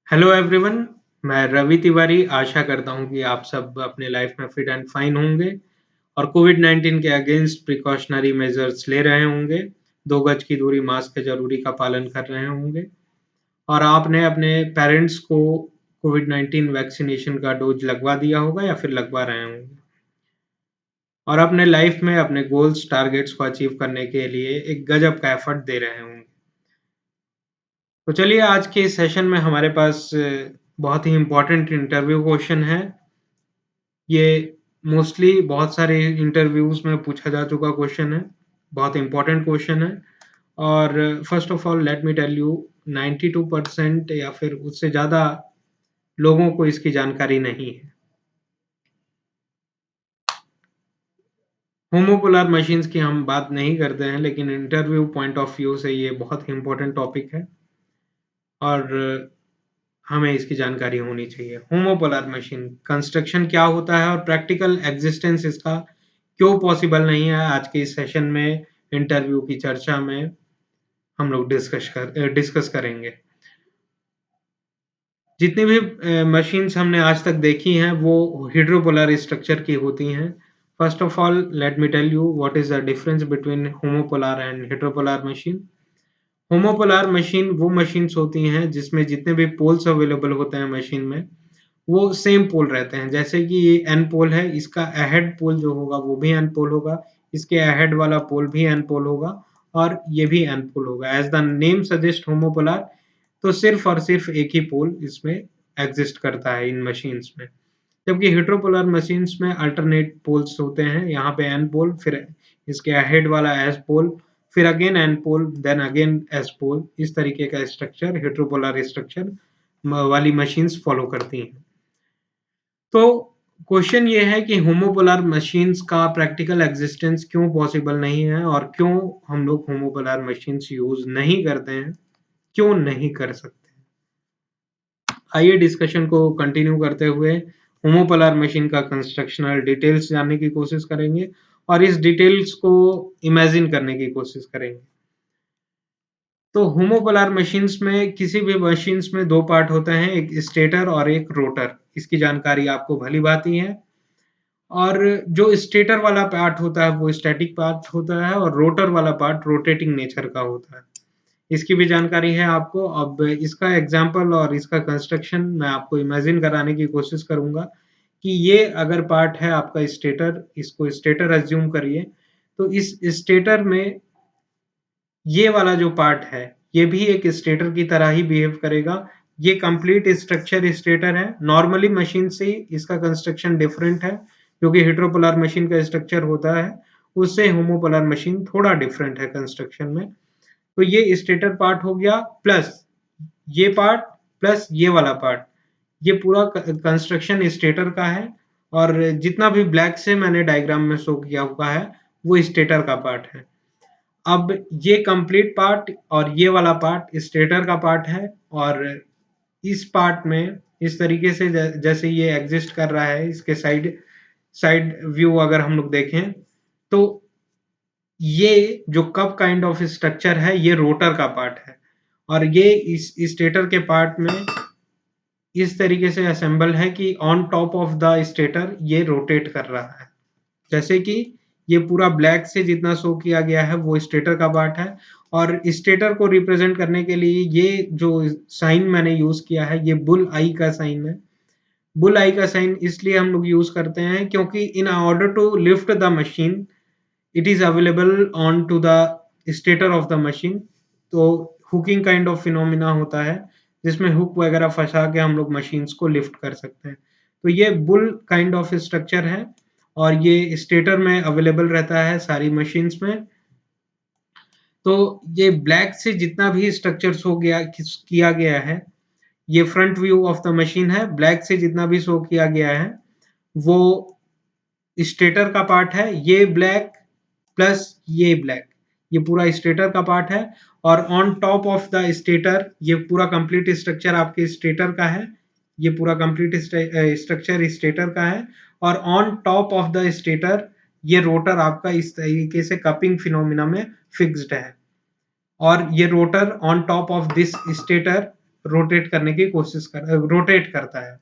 Hello everyone, मैं रवि तिवारी आशा करता हूँ कि आप सब अपने लाइफ में फिट एंड फाइन होंगे और कोविड-19 के अगेंस्ट प्रिकॉशनरी मेजर्स ले रहे होंगे, 2 गज की दूरी, मास्क के ज़रूरी का पालन कर रहे होंगे और आपने अपने पेरेंट्स को कोविड-19 वैक्सीनेशन का डोज़ लगवा दिया होगा या फिर लगवा रहे होंगे और अपने लाइफ में अपने गोल्स, टारगेट्स को अचीव करने के लिए एक गज़ब का एफर्ट दे रहे होंगे। तो चलिए आज के इस सेशन में हमारे पास बहुत ही इम्पोर्टेंट इंटरव्यू क्वेश्चन है। ये मोस्टली बहुत सारे इंटरव्यूज़ में पूछा जा चुका क्वेश्चन है, बहुत इम्पोर्टेंट क्वेश्चन है और first of all let me tell you 92% या फिर उससे ज़्यादा लोगों को इसकी जानकारी नहीं है। होमोपोलर मशीन्स की हम बात नहीं करते हैं, लेकिन इंटरव्यू पॉइंट ऑफ व्यू से ये बहुत ही इम्पोर्टेंट टॉपिक है और हमें इसकी जानकारी होनी चाहिए। होमोपोलर मशीन कंस्ट्रक्शन क्या होता है और प्रैक्टिकल एग्जिस्टेंस इसका क्यों पॉसिबल नहीं है, आज के इस सेशन में इंटरव्यू की चर्चा में हम लोग डिस्कस करेंगे। जितनी भी मशीन्स हमने आज तक देखी हैं वो हाइड्रोपोलर स्ट्रक्चर की होती हैं। First of all let me tell you what is the difference between homopolar and hydropolar machine. Homopolar machine वो मशीन्स होती हैं जिसमें जितने भी पोल्स अवेलेबल होते हैं मशीन में वो सेम पोल रहते हैं। जैसे कि ये एन पोल है, इसका अहेड पोल जो होगा वो भी एन पोल होगा, इसके अहेड वाला पोल भी एन पोल होगा और ये भी एन पोल होगा। As the name suggest homopolar, तो सिर्फ और सिर्फ एक ही पोल इसमें एग्जिस्ट करता है इन मशीन्स में। जबकि हेटेरोपोलर मशीन्स में अल्टरनेट पोल्स होते हैं, यहाँ पे एन पोल, फिर इसके अहेड वाला एस पोल, फिर again N pole, then again S pole. इस तरीके का स्ट्रक्चर हेटेरोपोलर स्ट्रक्चर वाली मशीन्स फॉलो करती हैं। तो क्वेश्चन ये है कि होमोपोलर मशीन्स का प्रैक्टिकल एग्जिस्टेंस क्यों पॉसिबल नहीं है और क्यों हम लोग होमोपोलर मशीन्स यूज नहीं करते हैं, क्यों नहीं कर सकते। आइए डिस्कशन को कंटिन्यू करते हुए होमोपोलर मशीन का कंस्ट्रक्शनल डिटेल्स जानने की कोशिश करेंगे और इस डिटेल्स को इमेजिन करने की कोशिश करेंगे। तो होमोपोलर मशीन्स में, किसी भी मशीन्स में दो पार्ट होते हैं, एक स्टेटर और एक रोटर। इसकी जानकारी आपको भली भांति है। और जो स्टेटर वाला पार्ट होता है वो स्टैटिक पार्ट होता है और रोटर वाला पार्ट रोटेटिंग नेचर का होता है। इसकी भी जानकारी है आपको। अब इसका एग्जांपल और इसका कंस्ट्रक्शन मैं आपको इमेजिन कराने की कोशिश करूंगा कि ये अगर पार्ट है आपका स्टेटर, इसको स्टेटर अज्यूम करिए। तो इस स्टेटर में ये वाला जो पार्ट है ये भी एक स्टेटर की तरह ही बिहेव करेगा। ये कंप्लीट स्ट्रक्चर स्टेटर है। नॉर्मली मशीन से इसका कंस्ट्रक्शन डिफरेंट है, क्योंकि हेटेरोपोलर मशीन का स्ट्रक्चर होता है उससे होमोपोलर मशीन थोड़ा डिफरेंट है कंस्ट्रक्शन में। तो ये स्टेटर पार्ट हो गया, प्लस ये पार्ट, प्लस ये वाला पार्ट, ये पूरा कंस्ट्रक्शन स्टेटर का है। और जितना भी ब्लैक से मैंने डायग्राम में शो किया हुआ है वो स्टेटर का पार्ट है। अब ये कंप्लीट पार्ट और ये वाला पार्ट स्टेटर का पार्ट है और इस पार्ट में इस तरीके से जैसे ये एग्जिस्ट कर रहा है, इसके साइड साइड व्यू अगर हम लोग देखें तो ये जो कप काइंड ऑफ स्ट्रक्चर है ये रोटर का पार्ट है और ये इस स्टेटर के पार्ट में इस तरीके से असेंबल है कि on top of the stator ये रोटेट कर रहा है। जैसे कि ये पूरा ब्लैक से जितना शो किया गया है वो स्टेटर का पार्ट है और स्टेटर को रिप्रेजेंट करने के लिए ये जो साइन मैंने यूज किया है ये बुल आई का साइन है। बुल आई का साइन इसलिए हम लोग यूज करते हैं क्योंकि in order to lift the machine it is available on to the stator of the machine. तो हुकिंग काइंड ऑफ फिनोमिना होता है जिसमें हुक वगैरह फंसा के हम लोग मशीन्स को लिफ्ट कर सकते हैं। तो ये बुल काइंड ऑफ स्ट्रक्चर है और ये स्टेटर में अवेलेबल रहता है सारी मशीन्स में। तो ये ब्लैक से जितना भी स्ट्रक्चर्स हो गया किया गया है, ये front view of the machine है। ब्लैक से जितना भी शो किया गया है वो स्टेटर का पार्ट है। ये ब्लैक प्लस ये ब्लैक, ये पूरा स्टेटर का पार्ट है और on top of the stator ये पूरा कंप्लीट स्ट्रक्चर आपके स्टेटर का है। ये पूरा कंप्लीट स्ट्रक्चर स्टेटर का है और on top of the stator ये रोटर आपका इस तरीके से कपिंग फिनोमिना में फिक्स्ड है और ये rotor on top of this stator rotate करने की रोटेट करता है।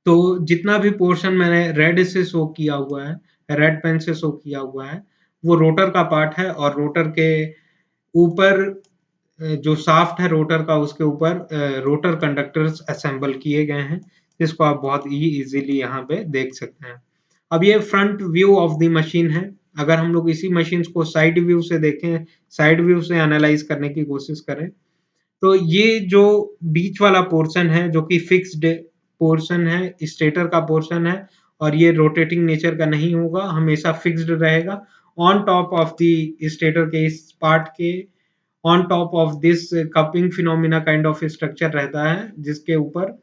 तो जितना भी पोर्शन मैंने रेड से शो किया हुआ है, रेड पेन से शो किया हुआ है, वो रोटर का पार्ट है और रोटर के ऊपर जो शाफ्ट है रोटर का, उसके ऊपर रोटर कंडक्टर्स असेंबल किए गए हैं, जिसको आप बहुत ही इजीली यहाँ पे देख सकते हैं। अब ये front view of the machine है। अगर हम लोग इसी मशीन को साइड व्यू से देखें, साइड व्यू से एनालाइज करने की कोशिश करें, तो ये जो बीच वाला पोर्शन है जो कि फिक्स्ड पोर्शन है, स्टेटर का पोर्शन है, और ये रोटेटिंग नेचर का नहीं होगा, हमेशा फिक्स्ड रहेगा। On top of the stator के इस पार्ट के on top of this cupping phenomena kind of structure रहता है, जिसके ऊपर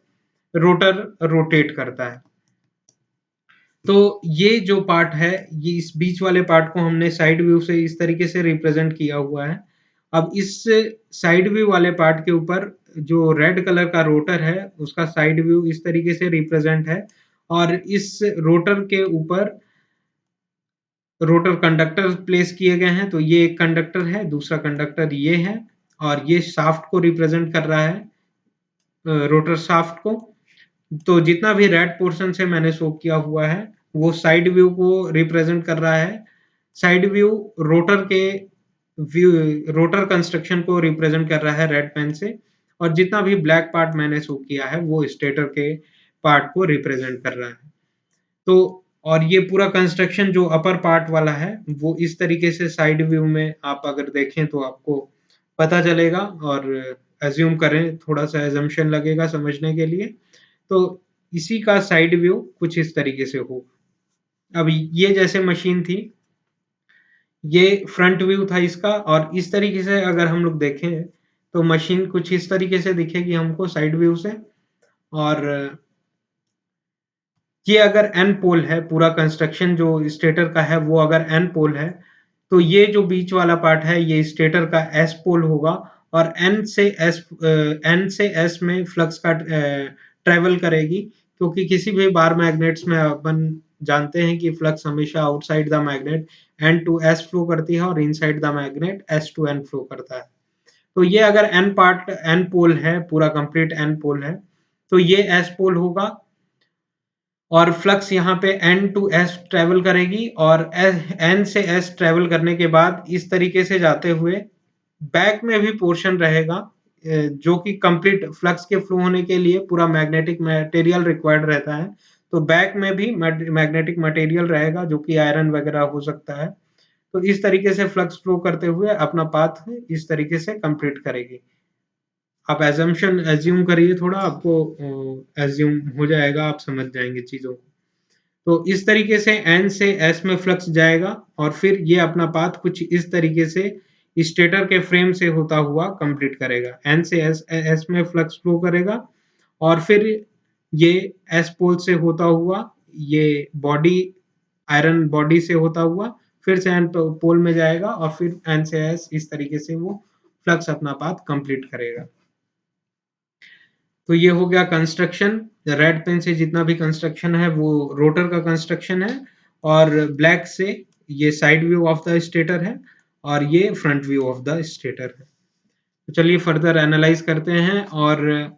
रोटर रोटेट करता है। तो ये जो पार्ट है, ये इस बीच वाले पार्ट को हमने साइड व्यू से इस तरीके से रिप्रेजेंट किया हुआ है। अब इस साइड व्यू वाले पार्ट के ऊपर जो रेड कलर का रोटर है, उसका साइड व्यू इस तरीके से रिप्रेजेंट है, और इस रोटर के ऊपर रोटर कंडक्टर प्लेस किए गए हैं। तो ये एक कंडक्टर है, दूसरा कंडक्टर ये है, और ये शाफ्ट को रिप्रेजेंट कर रहा है, रोटर शाफ्ट को। तो जितना भी रेड पोर्शन से मैंने शो किया हुआ है, वो साइड व्यू को रिप्रेजेंट कर रहा है। साइड व्यू रोटर के व्यू, रोटर कंस्ट्रक्शन को रिप्रेजेंट कर रहा है रेड पेन से, और जितना भी ब्लैक पार्ट मैंने शो किया है वो स्टेटर के पार्ट को रिप्रेजेंट कर रहा है। तो और ये पूरा कंस्ट्रक्शन जो अपर पार्ट वाला है, वो इस तरीके से साइड व्यू में आप अगर देखें तो आपको पता चलेगा, और एज्यूम करें, थोड़ा सा एजम्पशन लगेगा समझने के लिए। तो इसी का साइड व्यू कुछ इस तरीके से हो। अब ये जैसे मशीन थी, ये फ्रंट व्यू था इसका, और इस तरीके से अगर हम लोग देखें तो मशीन कुछ इस तरीके से दिखेगी हमको साइड व्यू से। और ये अगर एन पोल है, पूरा कंस्ट्रक्शन जो स्टेटर का है वो अगर एन पोल है, तो ये जो बीच वाला पार्ट है ये स्टेटर का एस पोल होगा, और एन से एस में फ्लक्स का ट्रेवल करेगी, क्योंकि किसी भी बार मैग्नेट्स में अपन जानते हैं कि फ्लक्स हमेशा outside the magnet N to S flow करती है, और inside the magnet S to N flow करता है। तो ये अगर एन पार्ट एन पोल है, पूरा कंप्लीट एन पोल है, तो ये एस पोल होगा, और फ्लक्स यहाँ पे एन टू एस ट्रेवल करेगी, और एन से एस ट्रेवल करने के बाद इस तरीके से जाते हुए बैक में भी पोर्शन रहेगा, जो कि कंप्लीट फ्लक्स के फ्लो होने के लिए पूरा मैग्नेटिक मटेरियल रिक्वायर्ड रहता है। तो बैक में भी मैग्नेटिक मटेरियल रहेगा, जो कि आयरन वगैरह हो सकता है। तो इस तरीके से फ्लक्स फ्लो करते हुए अपना पाथ इस तरीके से कंप्लीट करेगी। आप एजम्पशन एज्यूम करिए, थोड़ा आपको एज्यूम हो जाएगा, आप समझ जाएंगे चीजों को। तो इस तरीके से एन से एस में फ्लक्स जाएगा, और फिर ये अपना पाथ कुछ इस तरीके से स्टेटर के फ्रेम से होता हुआ कंप्लीट करेगा। एन से एस एस में फ्लक्स फ्लो करेगा, और फिर ये एस पोल से होता हुआ, ये बॉडी आयरन बॉडी से होता हुआ फिर से एन पोल में जाएगा, और फिर एन से एस इस तरीके से वो फ्लक्स अपना पाथ कंप्लीट करेगा। तो ये हो गया कंस्ट्रक्शन। रेड पेन से जितना भी कंस्ट्रक्शन है वो रोटर का कंस्ट्रक्शन है, और ब्लैक से ये side view of the stator है, और ये front view of the stator है। तो चलिए फर्दर एनालाइज करते हैं। और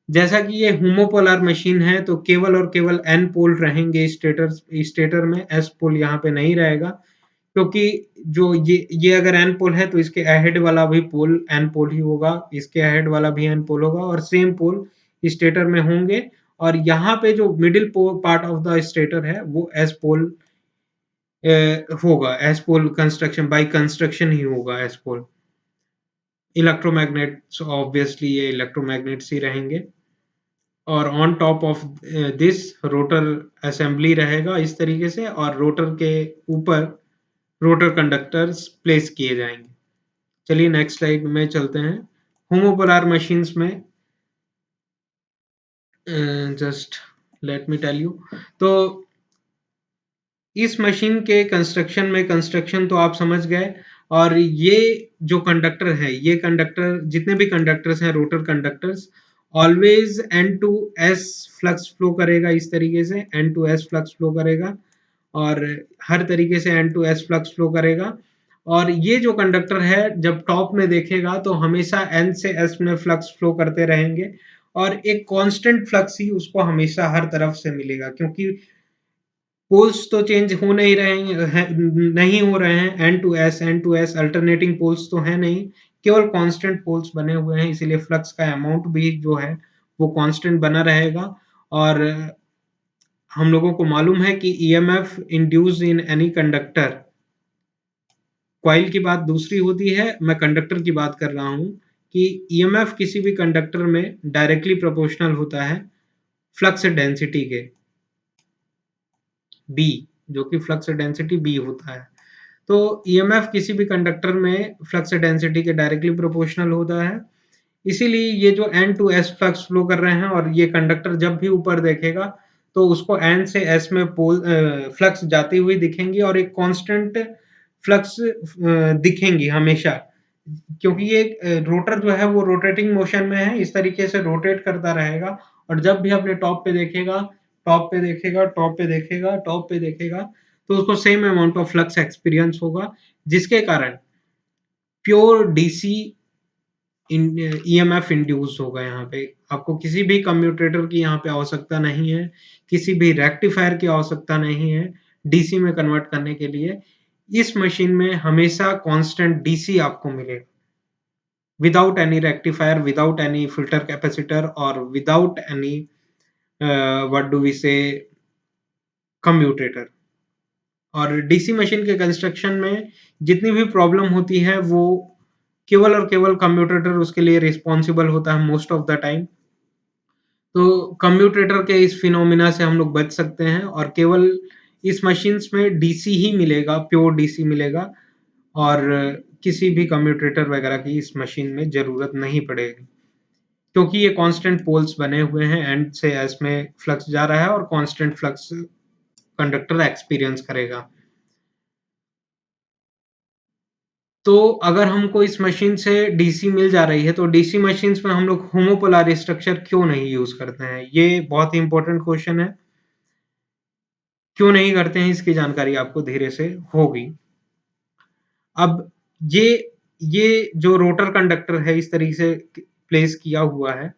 जैसा कि ये होमोपोलर मशीन है, तो केवल और केवल एन पोल रहेंगे स्टेटर में, एस पोल यहाँ पे नहीं रहेगा, क्योंकि जो ये अगर एन पोल है तो इसके अहेड वाला भी पोल एन पोल ही होगा, इसके अहेड वाला भी एन पोल होगा, और सेम पोल स्टेटर में होंगे। और यहाँ पे जो middle part of the stator है वो एस पोल होगा, S pole construction by construction ही होगा एस पोल। इलेक्ट्रोमैग्नेट्स ऑब्वियसली ये इलेक्ट्रोमैग्नेट्स ही रहेंगे, और on top of this rotor assembly रहेगा इस तरीके से, और रोटर के ऊपर रोटर कंडक्टर्स प्लेस किए जाएंगे। चलिए नेक्स्ट स्लाइड में चलते हैं। होमोपोलर मशीन्स में just let me tell you. तो इस मशीन के कंस्ट्रक्शन तो आप समझ गए, और ये जो कंडक्टर है, ये कंडक्टर जितने भी कंडक्टर्स हैं rotor conductors, always N to S flux flow करेगा, इस तरीके से N to S flux flow करेगा, और हर तरीके से N to S flux flow करेगा। और ये जो कंडक्टर है जब टॉप में देखेगा तो हमेशा N से S में फ्लक्स फ्लो करते रहेंगे और एक कांस्टेंट फ्लक्स ही उसको हमेशा हर तरफ से मिलेगा, क्योंकि पोल्स तो चेंज हो नहीं रहे हैं, नहीं हो रहे हैं। N to S alternating poles तो है नहीं, केवल कांस्टेंट पोल्स बने हुए हैं, इसीलिए फ्लक्स का अमाउंट भी जो है वो कांस्टेंट बना रहेगा। और हम लोगों को मालूम है कि EMF induced in any conductor, coil की बात दूसरी होती है, मैं कंडक्टर की बात कर रहा हूं कि ईएमएफ किसी भी कंडक्टर में डायरेक्टली प्रोपोर्शनल होता है फ्लक्स डेंसिटी के, बी, जो कि फ्लक्स डेंसिटी बी होता है। तो ईएमएफ किसी भी कंडक्टर में फ्लक्स डेंसिटी के डायरेक्टली प्रोपोर्शनल होता है, इसीलिए ये जो N to S flux flow कर रहे हैं और ये कंडक्टर जब भी ऊपर देखेगा तो उसको एन से एस में पोल फ्लक्स जाती हुई दिखेंगी और एक कांस्टेंट फ्लक्स दिखेंगी हमेशा, क्योंकि ये रोटर जो है वो रोटेटिंग मोशन में है, इस तरीके से रोटेट करता रहेगा और जब भी अपने टॉप पे देखेगा, टॉप पे देखेगा, टॉप पे देखेगा, टॉप पे देखेगा, तो उसको same amount of flux experience होगा, जिसके कारण प्योर डीसी ईएमएफ इंड्यूस होगा। यहाँ पे आपको किसी भी कम्यूटेटर की यहाँ पे आवश्यकता नहीं है, किसी भी रेक्टिफायर की आवश्यकता नहीं है डीसी में कन्वर्ट करने के लिए। इस मशीन में हमेशा कांस्टेंट डीसी आपको मिलेगा, without any rectifier, without any filter capacitor और without any what do we say commutator. और डीसी मशीन के कंस्ट्रक्शन में जितनी भी प्रॉब्लम होती है वो केवल और केवल कम्यूटेटर उसके लिए रिस्पॉन्सिबल होता है मोस्ट ऑफ द टाइम। तो कम्यूटेटर के इस फिनोमिना से हम लोग बच सकते हैं और केवल इस मशीन्स में डीसी ही मिलेगा, प्योर डीसी मिलेगा और किसी भी कम्यूटेटर वगैरह की इस मशीन में जरूरत नहीं पड़ेगी, क्योंकि ये कांस्टेंट पोल्स बने हुए हैं, एंड से एस में फ्लक्स जा रहा है और कांस्टेंट फ्लक्स कंडक्टर एक्सपीरियंस करेगा। तो अगर हमको इस मशीन से डीसी मिल जा रही है तो डीसी मशीन्स में हम लोग होमोपोलर स्ट्रक्चर क्यों नहीं यूज करते हैं, ये बहुत ही इंपॉर्टेंट क्वेश्चन है। क्यों नहीं करते हैं इसकी जानकारी आपको धीरे से होगी। अब ये ये जो रोटर कंडक्टर है इस तरीके से प्लेस किया हुआ है,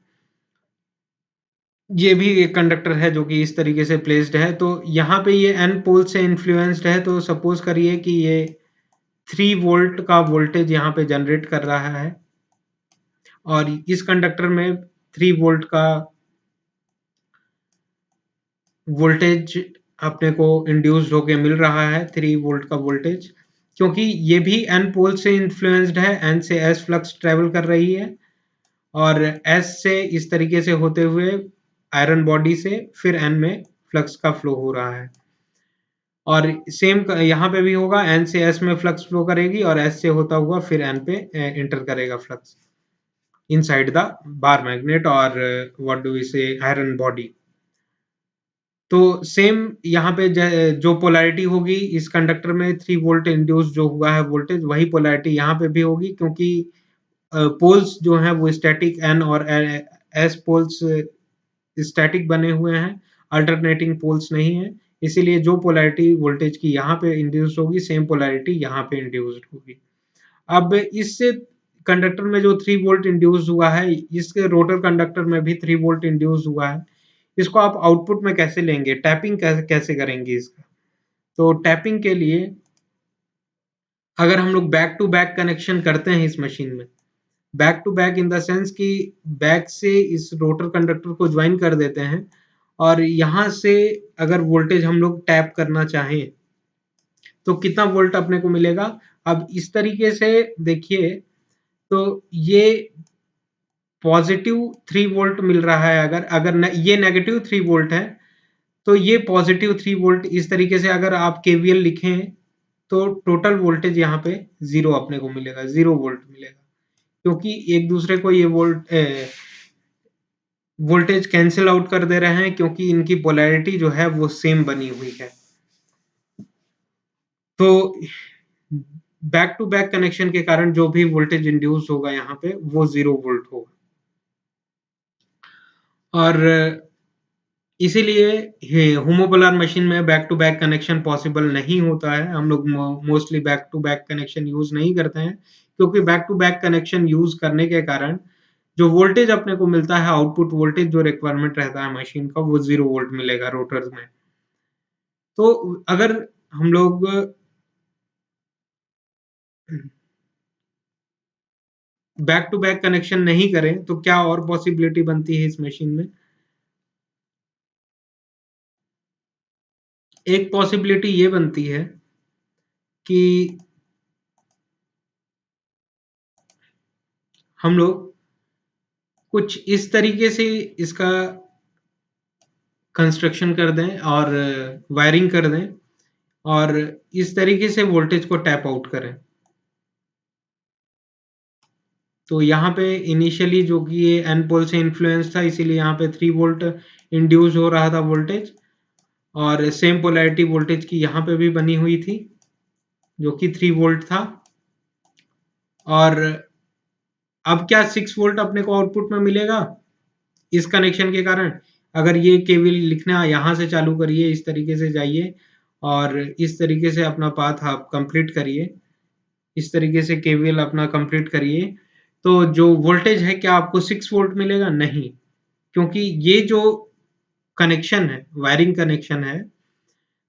ये भी एक कंडक्टर है जो कि इस तरीके से प्लेस्ड है, तो यहाँ पे ये एन पोल से इन्फ्लुएंस्ड है। तो सपोज करिए कि ये 3 वोल्ट का वोल्टेज यहाँ पे जनरेट कर रहा है और इस कंडक्टर में 3 वोल्ट का वोल्टेज अपने को इंड्यूस्ड होके मिल रहा है, 3 वोल्ट का वोल्टेज, क्योंकि ये भी एन पोल से इन्फ्लुएंस्ड है, एन से एस फ्लक्स ट्रेवल कर रही है और एस से इस तरीके से होते हुए आयरन बॉडी से फिर एन में फ्लक्स का फ्लो हो रहा है। और सेम यहाँ पे भी होगा, एन से एस में फ्लक्स फ्लो करेगी और एस से होता हुआ फिर एन पे इंटर करेगा flux inside the bar magnet और व्हाट डू वी से आयरन बॉडी। तो सेम यहाँ पे जो पोलैरिटी होगी इस कंडक्टर में 3 वोल्ट इंड्यूस जो हुआ है वोल्टेज, वही पोलैरिटी यहाँ पे भी होगी, क्योंकि पोल्स जो हैं वो स्टैटिक एन और एस पोल्स स्टैटिक बने हुए हैं, अल्टरनेटिंग पोल्स नहीं है, इसीलिए जो पोलैरिटी वोल्टेज की यहाँ पे इंड्यूस होगी सेम पोलैरिटी यहाँ पे इंड्यूस्ड होगी। अब इससे कंडक्टर में जो 3 वोल्ट इंड्यूस हुआ है, इसके रोटर कंडक्टर में भी 3 वोल्ट इंड्यूस हुआ है, इसको आप आउटपुट में कैसे लेंगे, टैपिंग कैसे करेंगे इसका। तो टैपिंग के लिए अगर हम लोग बैक टू बैक कनेक्शन करते हैं इस मशीन में, back to back in the sense कि बैक से इस रोटर कंडक्टर को ज्वाइन कर देते हैं और यहाँ से अगर वोल्टेज हम लोग टैप करना चाहें तो कितना वोल्ट अपने को मिलेगा। अब इस तरीके से देखिए तो ये पॉजिटिव 3 वोल्ट मिल रहा है, अगर अगर ये नेगेटिव 3 वोल्ट है तो ये पॉजिटिव 3 वोल्ट, इस तरीके से अगर आप केवीएल लिखें तो टोटल वोल्टेज यहाँ पे 0 अपने को मिलेगा, 0 वोल्ट मिलेगा, क्योंकि एक दूसरे को ये वोल्टेज कैंसिल आउट कर दे रहे हैं, क्योंकि इनकी पोलैरिटी जो है वो सेम बनी हुई है। तो बैक टू बैक कनेक्शन के कारण जो भी वोल्टेज इंड्यूस होगा यहाँ पे वो 0 वोल्ट होगा। और इसीलिए होमोपोलर मशीन में back to back connection possible नहीं होता है। हम लोग mostly back to back connection use नहीं करते हैं, क्योंकि back to back connection use करने के कारण जो वोल्टेज अपने को मिलता है, आउटपुट वोल्टेज जो रिक्वायरमेंट रहता है मशीन का, वो 0 वोल्ट मिलेगा रोटर्स में। तो अगर हम लोग बैक टू बैक कनेक्शन नहीं करें तो क्या और पॉसिबिलिटी बनती है इस मशीन में? एक पॉसिबिलिटी ये बनती है कि हम लोग कुछ इस तरीके से इसका कंस्ट्रक्शन कर दें और वायरिंग कर दें और इस तरीके से वोल्टेज को टैप आउट करें। तो यहाँ पे इनिशियली जो कि ये एन पोल से इन्फ्लुएंस था, इसीलिए यहाँ पे 3 वोल्ट इंड्यूस हो रहा था वोल्टेज, और सेम पोलैरिटी वोल्टेज की यहाँ पे भी बनी हुई थी जो कि 3 वोल्ट था। और अब क्या 6 वोल्ट अपने को आउटपुट में मिलेगा इस कनेक्शन के कारण? अगर ये केवल लिखना यहाँ से चालू करिए, इस तरीके से जाइए और इस तरीके से अपना पाथ आप कंप्लीट करिए, इस तरीके से केवीएल अपना कंप्लीट करिए, तो जो वोल्टेज है क्या आपको 6 वोल्ट मिलेगा? नहीं, क्योंकि ये जो कनेक्शन है, वायरिंग कनेक्शन है,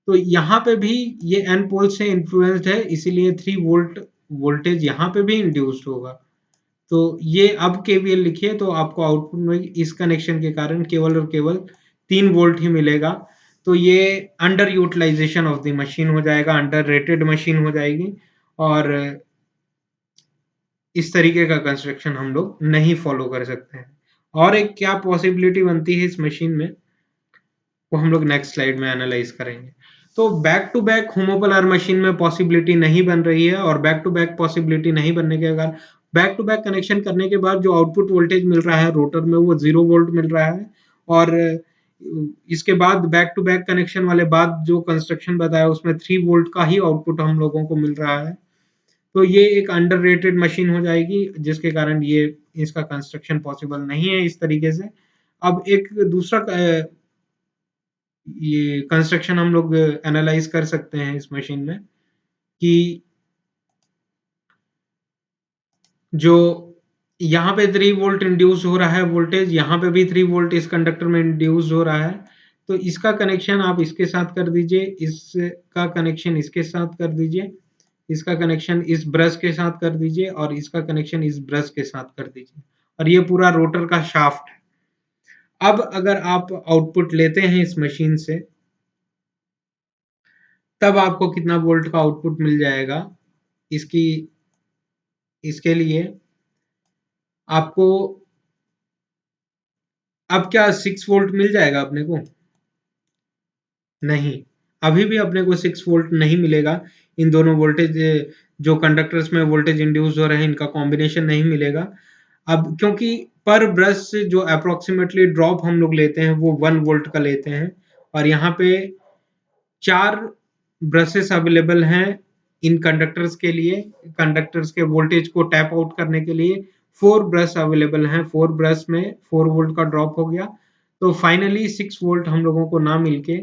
तो यहाँ पे भी ये एन पोल से इन्फ्लुएंस्ड है, इसीलिए 3 वोल्ट वोल्टेज यहाँ पे भी इंड्यूस्ड होगा। तो ये अब केवीएल लिखिए तो आपको आउटपुट में इस कनेक्शन के कारण केवल और केवल 3 वोल्ट ही मिलेगा। तो ये under utilisation of the machine हो जाएगा, अंडर रेटेड मशीन हो जाएगी, और इस तरीके का कंस्ट्रक्शन हम लोग नहीं फॉलो कर सकते हैं। और एक क्या पॉसिबिलिटी बनती है इस मशीन में, वो हम लोग नेक्स्ट स्लाइड में एनालाइज करेंगे। तो back to back homopolar machine में पॉसिबिलिटी नहीं बन रही है, और बैक टू बैक पॉसिबिलिटी नहीं बनने के कारण बैक टू बैक कनेक्शन करने के बाद जो आउटपुट वोल्टेज मिल रहा है रोटर में, वो 0 वोल्ट मिल रहा है। और इसके बाद बैक टू बैक कनेक्शन वाले बाद जो कंस्ट्रक्शन बताया उसमें 3 वोल्ट का ही आउटपुट हम लोगों को मिल रहा है। तो ये एक अंडररेटेड मशीन हो जाएगी, जिसके कारण ये इसका कंस्ट्रक्शन पॉसिबल नहीं है इस तरीके से। अब एक दूसरा ये कंस्ट्रक्शन हम लोग एनालाइज कर सकते हैं इस मशीन में, कि जो यहाँ पे 3 वोल्ट इंड्यूस हो रहा है वोल्टेज, यहाँ पे भी 3 वोल्ट इस कंडक्टर में इंड्यूस हो रहा है। तो इसका कनेक्शन आप इसके साथ कर दीजिए, इसका कनेक्शन इसके साथ कर दीजिए, इसका कनेक्शन इस ब्रश के साथ कर दीजिए, और इसका कनेक्शन इस ब्रश के साथ कर दीजिए, और ये पूरा रोटर का शाफ्ट है। अब अगर आप आउटपुट लेते हैं इस मशीन से, तब आपको कितना वोल्ट का आउटपुट मिल जाएगा? इसकी इसके लिए आपको अब क्या 6 वोल्ट मिल जाएगा अपने को? नहीं, अभी भी अपने को 6 वोल्ट नहीं मिलेगा। इन दोनों वोल्टेज जो कंडक्टर्स में वोल्टेज इंड्यूस हो रहे हैं, इनका कॉम्बिनेशन नहीं मिलेगा। अब क्योंकि पर ब्रश जो अप्रोक्सीमेटली ड्रॉप हम लोग लेते हैं वो 1 वोल्ट का लेते हैं, और यहाँ पे 4 ब्रशेस अवेलेबल हैं इन कंडक्टर्स के लिए, कंडक्टर्स के वोल्टेज को टैप आउट करने के लिए 4 ब्रश अवेलेबल हैं। 4 ब्रश में 4 वोल्ट का ड्रॉप हो गया, तो फाइनली 6 वोल्ट हम लोगों को ना मिलके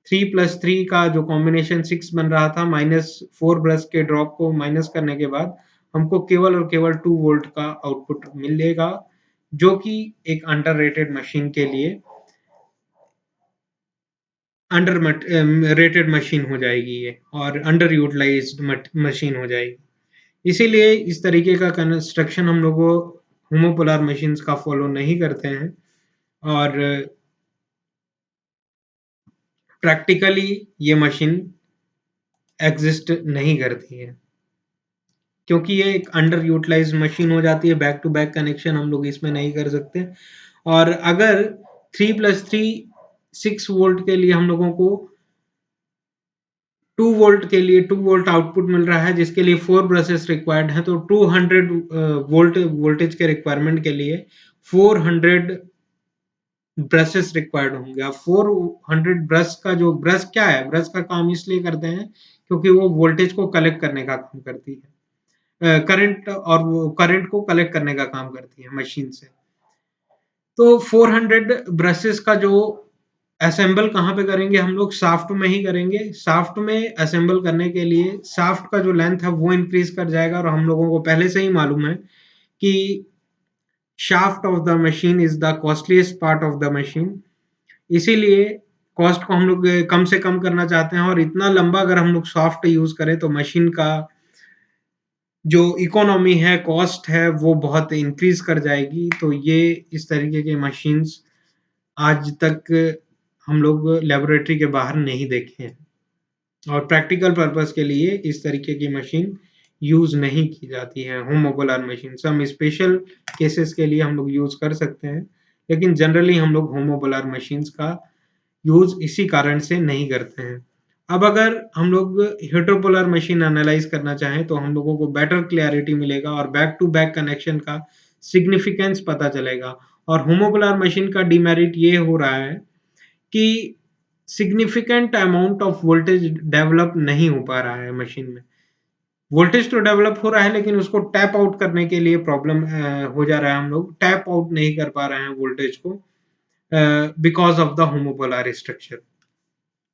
3 प्लस 3 का जो कॉम्बिनेशन 6 बन रहा था, माइनस 4 ब्रश के ड्रॉप को माइनस करने के बाद हमको केवल और केवल 2 वोल्ट का आउटपुट मिलेगा, जो कि एक अंडररेटेड मशीन के लिए अंडर रेटेड मशीन हो जाएगी ये, और अंडर यूटिलाइज्ड मशीन हो जाएगी। इसीलिए इस तरीके का कंस्ट्रक्शन हम लोग होमोपोलर मशीन्स का फॉलो नहीं करते हैं, और प्रैक्टिकली ये मशीन एग्जिस्ट नहीं करती है, क्योंकि ये एक अंडर यूटिलाइज्ड मशीन हो जाती है। बैक टू बैक कनेक्शन हम लोग इसमें नहीं कर सकते। और अगर 3 प्लस 3 6 वोल्ट के लिए हम लोगों को 2 वोल्ट के लिए 2 वोल्ट आउटपुट मिल रहा है, जिसके लिए 4 ब्रशेस रिक्वायर्ड हैं, तो 200 वोल्टेज के रिक्वायरमेंट के लिए 400 ब्रशेस रिक्वायर्ड होंगे। अब 400 ब्रश का जो ब्रश क्या है, ब्रश का काम इसलिए करते हैं क्योंकि वो वोल्टेज को कलेक्ट करने का काम करती है, करंट, और वो करंट को कलेक्ट करने का काम करती है मशीन से। तो 400 ब्रशेस का जो असेंबल कहाँ पे करेंगे हम लोग? शाफ्ट में ही करेंगे। शाफ्ट में असेंबल करने के लिए शाफ्ट का जो लेंथ है वो इंक्रीज कर जाएगा, और हम लोगों को पहले से ही मालूम है कि shaft of the machine is the costliest part of the machine. इसीलिए कॉस्ट को हम लोग कम से कम करना चाहते हैं, और इतना लंबा अगर हम लोग शाफ्ट यूज करें तो मशीन का जो इकोनॉमी है, कॉस्ट है, वो बहुत इंक्रीज कर जाएगी। तो ये इस तरीके के मशीन्स आज तक हम लोग लेबोरेटरी के बाहर नहीं देखे हैं, और प्रैक्टिकल पर्पस के लिए इस तरीके की मशीन यूज नहीं की जाती है। Homopolar machine some special cases के लिए हम लोग यूज कर सकते हैं, लेकिन जनरली हम लोग होमोपोलर मशीन्स का यूज इसी कारण से नहीं करते हैं। अब अगर हम लोग हेटेरोपोलर मशीन एनालाइज करना चाहें तो हम लोगों को बेटर क्लैरिटी मिलेगा और बैक टू बैक कनेक्शन का सिग्निफिकेंस पता चलेगा। और होमोपोलर मशीन का डिमेरिट ये हो रहा है कि significant amount of voltage develop नहीं हो पा रहा है मशीन में। वोल्टेज तो डेवलप हो रहा है, लेकिन उसको टैप आउट करने के लिए प्रॉब्लम हो जा रहा है। हम लोग टैप आउट नहीं कर पा रहे हैं वोल्टेज को because of the homopolar structure.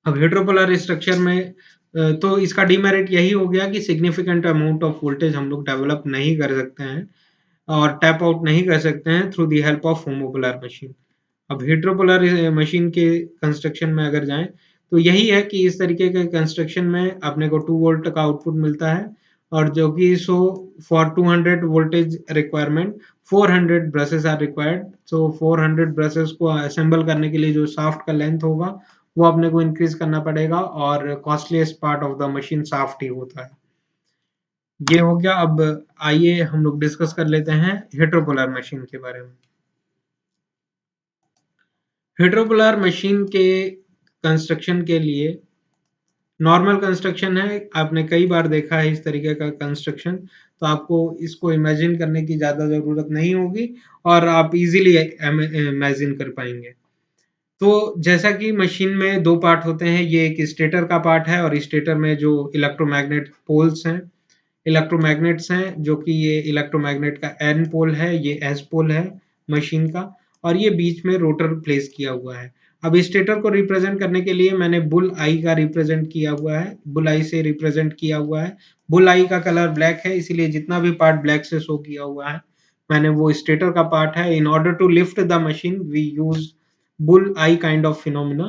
अब हेटेरोपोलर स्ट्रक्चर में तो इसका डिमेरिट यही हो गया कि सिग्निफिकेंट अमाउंट ऑफ वोल्टेज हम लोग डेवलप नहीं कर सकते हैं और टैप आउट नहीं कर सकते हैं through the help of homopolar machine. अब हेटेरोपोलर मशीन के कंस्ट्रक्शन में अगर जाएं तो यही है कि इस तरीके के कंस्ट्रक्शन में अपने को 2 वोल्ट का आउटपुट मिलता है, और जो कि so for 200 voltage requirement 400 brushes are required. So 400 brushes को असेंबल करने के लिए जो शाफ्ट का लेंथ होगा वो अपने को इंक्रीज करना पड़ेगा, और costliest part of the machine shaft ही होता है। ये हो गया। अब आइए हम लोग डिस्कस कर लेते हैं हेटेरोपोलर मशीन के बारे में। हेटेरोपोलर मशीन के कंस्ट्रक्शन के लिए नॉर्मल कंस्ट्रक्शन है, आपने कई बार देखा है इस तरीके का कंस्ट्रक्शन, तो आपको इसको इमेजिन करने की ज़्यादा ज़रूरत नहीं होगी और आप इजीली इमेजिन कर पाएंगे। तो जैसा कि मशीन में दो पार्ट होते हैं, ये एक स्टेटर का पार्ट है, और स्टेटर में जो इलेक्ट्रोमैग्नेट पोल्स हैं, इलेक्ट्रोमैग्नेट्स हैं, जो कि ये इलेक्ट्रोमैग्नेट का एन पोल है, ये एस पोल है मशीन का, और ये बीच में रोटर प्लेस किया हुआ है। अब स्टेटर को रिप्रेजेंट करने के लिए मैंने बुल आई का रिप्रेजेंट किया हुआ है, बुल आई से रिप्रेजेंट किया हुआ है। बुल आई का कलर ब्लैक है, इसीलिए जितना भी पार्ट ब्लैक से शो किया हुआ है मैंने वो स्टेटर का पार्ट है। In order to lift the machine we use bull eye kind of phenomena.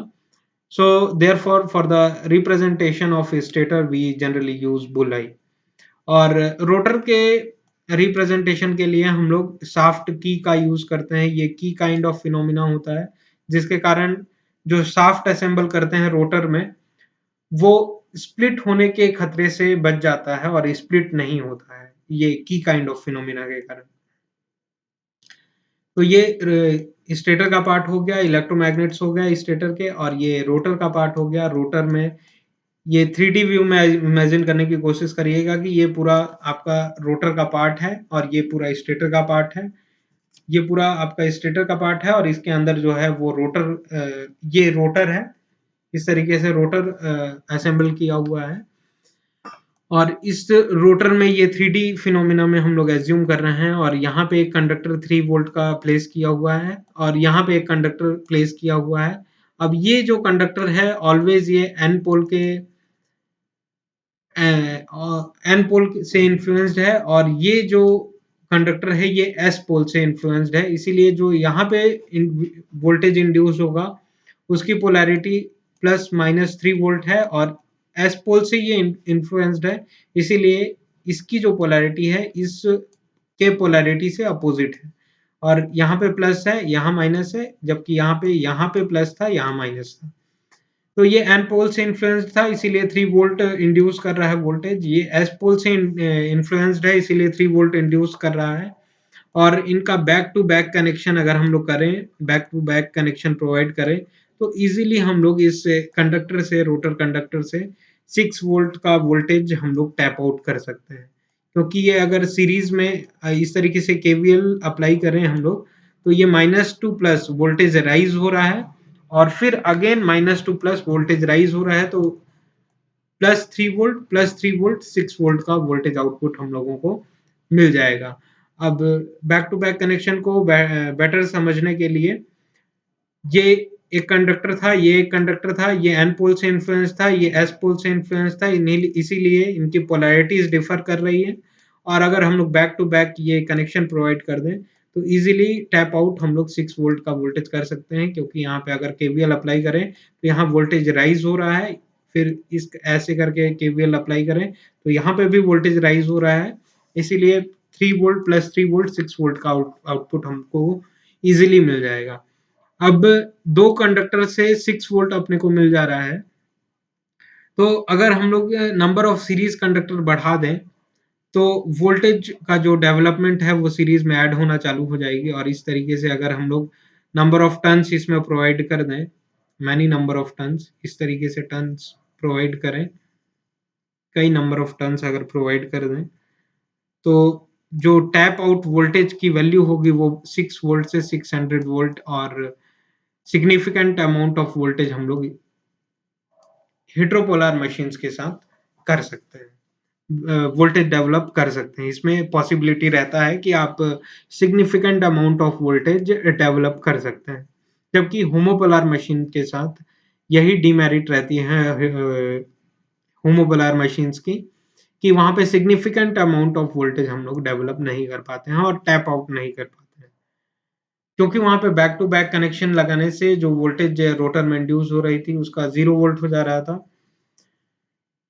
So therefore for the representation of a stator we generally use bull eye। और rotor के रिप्रेजेंटेशन के लिए हम लोग शाफ्ट की का यूज करते हैं। ये की काइंड ऑफ फिनोमिना होता है, जिसके कारण जो शाफ्ट असेंबल करते हैं रोटर में वो स्प्लिट होने के खतरे से बच जाता है और स्प्लिट नहीं होता है, ये की काइंड ऑफ फिनोमिना के कारण। तो ये स्टेटर का पार्ट हो गया, इलेक्ट्रोमैग्नेट्स हो गया स्टेटर के, और ये रोटर का पार्ट हो गया। रोटर में ये 3D व्यू में इमेजिन करने की कोशिश करिएगा कि ये पूरा आपका रोटर का पार्ट है और ये पूरा स्टेटर का पार्ट है। ये पूरा आपका स्टेटर का पार्ट है और इसके अंदर जो है वो रोटर, ये रोटर है। इस तरीके से रोटर असेंबल किया हुआ है, और इस रोटर में ये 3D फिनोमिना में हम लोग एज्यूम कर रहे हैं। और यहाँ पे एक कंडक्टर 3 वोल्ट का प्लेस किया हुआ है, और यहाँ पे एक कंडक्टर प्लेस किया हुआ है। अब ये जो कंडक्टर है ऑलवेज ये एन पोल के एन पोल से इन्फ्लुएंस्ड है, और ये जो कंडक्टर है ये एस पोल से इन्फ्लुएंस्ड है। इसीलिए जो यहाँ पे वोल्टेज इंड्यूस होगा उसकी पोलैरिटी प्लस माइनस 3 वोल्ट है, और एस पोल से ये इन्फ्लुएंस्ड है, इसीलिए इसकी जो पोलैरिटी है इस के पोलैरिटी से अपोजिट है। और यहाँ पे प्लस है, यहाँ माइनस है, जबकि यहाँ पे प्लस था, यहाँ माइनस था। तो ये एन पोल से इन्फ्लुएंस्ड था, इसीलिए 3 वोल्ट इंड्यूस कर रहा है वोल्टेज। ये एस पोल से इन्फ्लुएंस्ड है, इसीलिए 3 वोल्ट इंड्यूस कर रहा है। और इनका बैक टू बैक कनेक्शन अगर हम लोग करें, back to back connection provide करें, तो इजीली हम लोग इस कंडक्टर से, रोटर कंडक्टर से 6 वोल्ट का वोल्टेज हम लोग टैप आउट कर सकते हैं। क्योंकि ये अगर सीरीज में इस तरीके से केवीएल अप्लाई करें हम लोग, तो ये minus two plus voltage rise हो रहा है, और फिर again minus two plus voltage rise हो रहा है, तो प्लस 3 वोल्ट 6 वोल्ट का वोल्टेज आउटपुट हम लोगों को मिल जाएगा। अब बैक टू बैक कनेक्शन को बेटर समझने के लिए ये एक कंडक्टर था, ये एक कंडक्टर था, ये एन पोल से इन्फ्लुएंस था, ये एस पोल से इन्फ्लुएंस था, इसीलिए इनकी पोलैरिटीज डिफर कर रही है। और अगर हम लोग बैक टू बैक ये कनेक्शन प्रोवाइड कर दें तो इजीली टैप आउट हम लोग 6 वोल्ट का वोल्टेज कर सकते हैं, क्योंकि यहाँ पे अगर केवीएल अप्लाई करें तो यहाँ वोल्टेज राइज हो रहा है, फिर इस ऐसे करके केवीएल अप्लाई करें तो यहाँ पे भी वोल्टेज राइज हो रहा है, इसीलिए 3 वोल्ट प्लस 3 वोल्ट 6 वोल्ट का आउटपुट हमको इजीली मिल जाएगा। अब 2 कंडक्टर से 6 वोल्ट अपने को मिल जा रहा है, तो अगर हम लोग नंबर ऑफ सीरीज कंडक्टर बढ़ा दें तो वोल्टेज का जो डेवलपमेंट है वो सीरीज में ऐड होना चालू हो जाएगी। और इस तरीके से अगर हम लोग नंबर ऑफ टर्न्स इसमें प्रोवाइड कर दें, मैनी नंबर ऑफ टर्न्स, इस तरीके से टर्न्स प्रोवाइड करें, कई नंबर ऑफ टर्न्स अगर प्रोवाइड कर दें तो जो टैप आउट वोल्टेज की वैल्यू होगी वो 6 वोल्ट से 600 वोल्ट और सिग्निफिकेंट अमाउंट ऑफ वोल्टेज हम लोग हेट्रोपोलर मशीन्स के साथ कर सकते हैं, वोल्टेज डेवलप कर सकते हैं। इसमें पॉसिबिलिटी रहता है कि आप significant amount of voltage develop कर सकते हैं, जबकि होमोपोलर मशीन के साथ यही डिमेरिट रहती है होमोपोलर मशीन्स की, कि वहां पे सिग्निफिकेंट अमाउंट ऑफ वोल्टेज हम लोग डेवलप नहीं कर पाते हैं और टैप आउट नहीं कर पाते हैं, क्योंकि वहां पे बैक टू बैक कनेक्शन लगाने से जो वोल्टेज रोटर में इंड्यूस हो रही थी उसका 0 वोल्ट हो जा रहा था,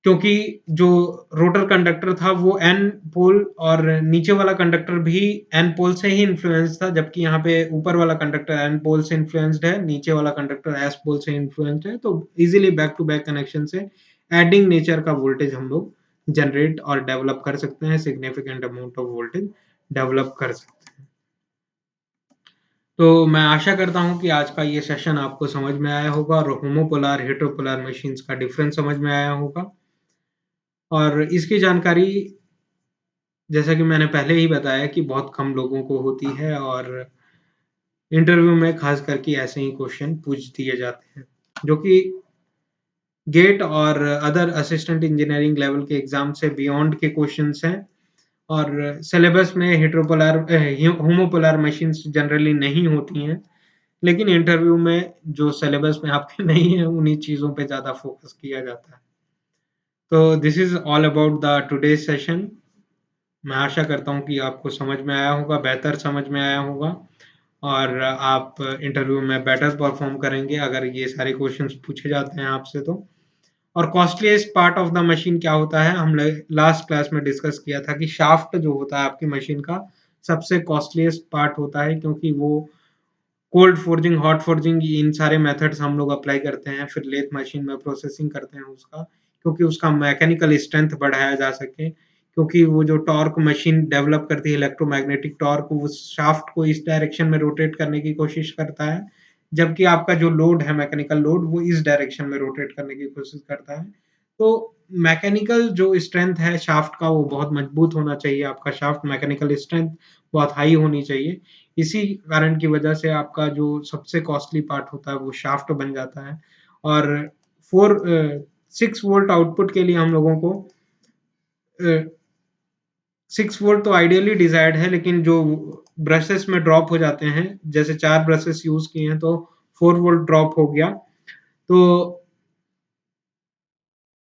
क्योंकि जो रोटर कंडक्टर था वो एन पोल और नीचे वाला कंडक्टर भी एन पोल से ही इन्फ्लुएंस था, जबकि यहाँ पे ऊपर वाला कंडक्टर एन पोल से इन्फ्लुएंस्ड है, नीचे वाला कंडक्टर एस पोल से इन्फ्लुएंस्ड है। तो easily back to back connection से एडिंग नेचर का वोल्टेज हम लोग जनरेट और डेवलप कर सकते हैं, significant amount of voltage develop कर सकते हैं। तो मैं आशा करता हूँ कि आज का ये सेशन आपको समझ में आया होगा और होमोपोलर हेटेरोपोलर मशीन्स का डिफरेंस समझ में आया होगा। और इसकी जानकारी, जैसा कि मैंने पहले ही बताया, कि बहुत कम लोगों को होती है और इंटरव्यू में खास करके ऐसे ही क्वेश्चन पूछ दिए जाते हैं, जो कि गेट और अदर असिस्टेंट इंजीनियरिंग लेवल के एग्जाम से बियॉन्ड के क्वेश्चंस हैं। और सिलेबस में हेटेरोपोलर होमोपोलर मशीन्स जनरली नहीं होती हैं, लेकिन इंटरव्यू में जो सिलेबस में आपके नहीं है उन्हीं चीज़ों पे ज़्यादा फोकस किया जाता है। तो this is all about the today session. मैं आशा करता हूँ कि आपको समझ में आया होगा, बेहतर समझ में आया होगा और आप इंटरव्यू में बेटर परफॉर्म करेंगे अगर ये सारे क्वेश्चंस पूछे जाते हैं आपसे तो। और costliest part of the machine क्या होता है, हम लास्ट क्लास में डिस्कस किया था कि शाफ्ट जो होता है आपकी मशीन का सबसे कॉस्टलीस्ट पार्ट होता है, क्योंकि वो कोल्ड फोर्जिंग, हॉट फोर्जिंग, इन सारे मेथड्स हम लोग अप्लाई करते हैं, फिर लेथ मशीन में प्रोसेसिंग करते हैं उसका, क्योंकि उसका मैकेनिकल स्ट्रेंथ बढ़ाया जा सके, क्योंकि वो जो टॉर्क मशीन डेवलप करती है, इलेक्ट्रोमैग्नेटिक टॉर्क, वो शाफ्ट को इस डायरेक्शन में रोटेट करने की कोशिश करता है, जबकि आपका जो लोड है मैकेनिकल लोड वो इस डायरेक्शन में रोटेट करने की कोशिश करता है। तो मैकेनिकल जो स्ट्रेंथ है शाफ्ट का वो बहुत मजबूत होना चाहिए, आपका शाफ्ट मैकेनिकल स्ट्रेंथ बहुत हाई होनी चाहिए। इसी कारण की वजह से आपका जो सबसे कॉस्टली पार्ट होता है वो शाफ्ट बन जाता है। और 6 वोल्ट आउटपुट के लिए हम लोगों को 6 वोल्ट तो आइडियली डिजायर्ड है, लेकिन जो ब्रशेस में ड्रॉप हो जाते हैं, जैसे 4 ब्रशेस यूज किए हैं तो 4 वोल्ट ड्रॉप हो गया, तो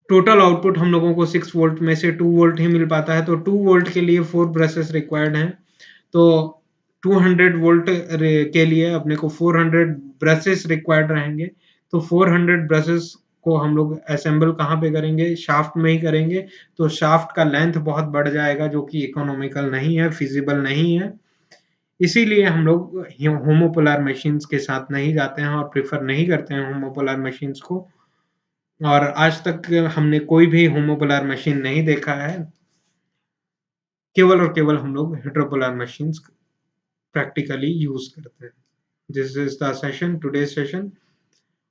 टोटल आउटपुट हम लोगों को 6 वोल्ट में से 2 वोल्ट ही मिल पाता है। तो 2 वोल्ट के लिए 4 ब्रशेस रिक्वायर्ड हैं, तो 200 वोल्ट के लिए अपने को 400 ब्रशेस रिक्वायर्ड रहेंगे। तो 400 ब्रशेस को हम लोग असेंबल कहाँ पे करेंगे, शाफ्ट में ही करेंगे। तो शाफ्ट का लेंथ बहुत बढ़ जाएगा, जो कि इकोनॉमिकल नहीं है, फिजिबल नहीं है। इसीलिए हम लोग होमोपोलर मशीन्स के साथ नहीं जाते हैं और प्रेफर नहीं करते हैं होमोपोलर मशीन्स को। और आज तक हमने कोई भी होमोपोलर मशीन नहीं देखा है, केवल और केवल हम लोग हेटेरोपोलर मशीन्स प्रैक्टिकली यूज करते हैं। This is the session, today session.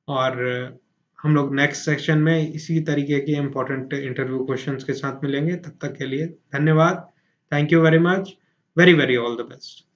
और हम लोग नेक्स्ट सेक्शन में इसी तरीके के इंपॉर्टेंट इंटरव्यू क्वेश्चंस के साथ मिलेंगे। तब तक के लिए धन्यवाद। Thank you very much. Very very all the best.